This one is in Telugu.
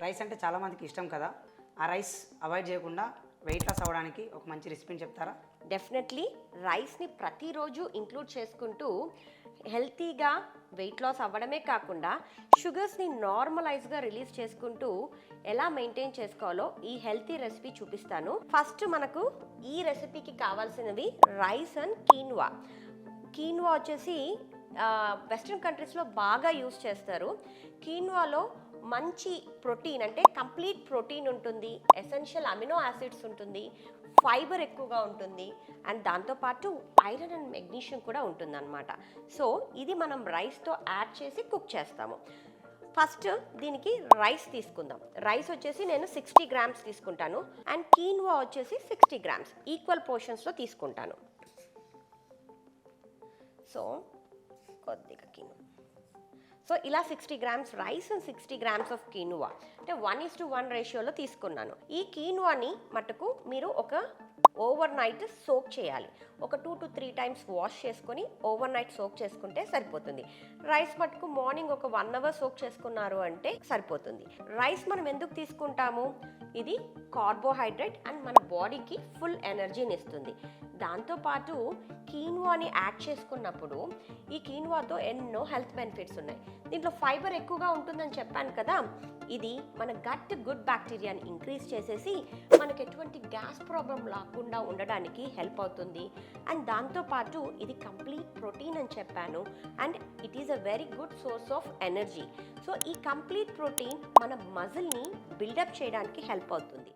రైస్ అంటే చాలామందికి ఇష్టం కదా, ఆ రైస్ అవాయిడ్ చేయకుండా వెయిట్ లాస్ అవ్వడానికి ఒక మంచి రెసిపీని చెప్తారా? డెఫినెట్లీ రైస్ని ప్రతిరోజు ఇంక్లూడ్ చేసుకుంటూ హెల్తీగా వెయిట్ లాస్ అవ్వడమే కాకుండా షుగర్స్ని నార్మలైజ్గా రిలీజ్ చేసుకుంటూ ఎలా మెయింటైన్ చేసుకోవాలో ఈ హెల్తీ రెసిపీ చూపిస్తాను. ఫస్ట్ మనకు ఈ రెసిపీకి కావాల్సినవి రైస్ అండ్ కీన్వా. కీన్వా వచ్చేసి వెస్ట్రన్ కంట్రీస్లో బాగా యూస్ చేస్తారు. కీన్వాలో మంచి ప్రోటీన్ అంటే కంప్లీట్ ప్రోటీన్ ఉంటుంది, ఎసెన్షియల్ అమినో యాసిడ్స్ ఉంటుంది, ఫైబర్ ఎక్కువగా ఉంటుంది అండ్ దాంతోపాటు ఐరన్ అండ్ మెగ్నీషియం కూడా ఉంటుందన్నమాట. సో ఇది మనం రైస్తో యాడ్ చేసి కుక్ చేస్తాము. ఫస్ట్ దీనికి రైస్ తీసుకుందాం. రైస్ వచ్చేసి నేను 60 గ్రామ్స్ తీసుకుంటాను అండ్ కీన్వా వచ్చేసి 60 గ్రామ్స్ ఈక్వల్ పోర్షన్స్లో తీసుకుంటాను. సో కొద్దిగా కీన్వా, సో ఇలా 60 grams rice and 60 grams of కీనువా అంటే 1:1 రేషియోలో తీసుకున్నాను. ఈ కీనువాని మటుకు మీరు ఒక ఓవర్ నైట్ సోక్ చేయాలి. ఒక 2 to 3 టైమ్స్ వాష్ చేసుకొని ఓవర్ నైట్ సోక్ చేసుకుంటే సరిపోతుంది. రైస్ మటుకు మార్నింగ్ ఒక 1 అవర్ సోక్ చేసుకున్నారు అంటే సరిపోతుంది. రైస్ మనం ఎందుకు తీసుకుంటాము? ఇది కార్బోహైడ్రేట్ అండ్ మన బాడీకి ఫుల్ ఎనర్జీని ఇస్తుంది. దాంతోపాటు కీన్వాని యాడ్ చేసుకున్నప్పుడు ఈ కీన్వాతో ఎన్నో హెల్త్ బెనిఫిట్స్ ఉన్నాయి. దీంట్లో ఫైబర్ ఎక్కువగా ఉంటుందని చెప్పాను కదా, ఇది మన గట్ గుడ్ బ్యాక్టీరియాని ఇంక్రీజ్ చేసేసి మనకు ఎటువంటి గ్యాస్ ప్రాబ్లం రాకుండా ఉండడానికి హెల్ప్ అవుతుంది. అండ్ దాంతోపాటు ఇది కంప్లీట్ ప్రోటీన్ అని చెప్పాను and it is a very good source of energy. So ఈ కంప్లీట్ ప్రోటీన్ మన మజిల్ని బిల్డప్ చేయడానికి హెల్ప్ అవుతుంది.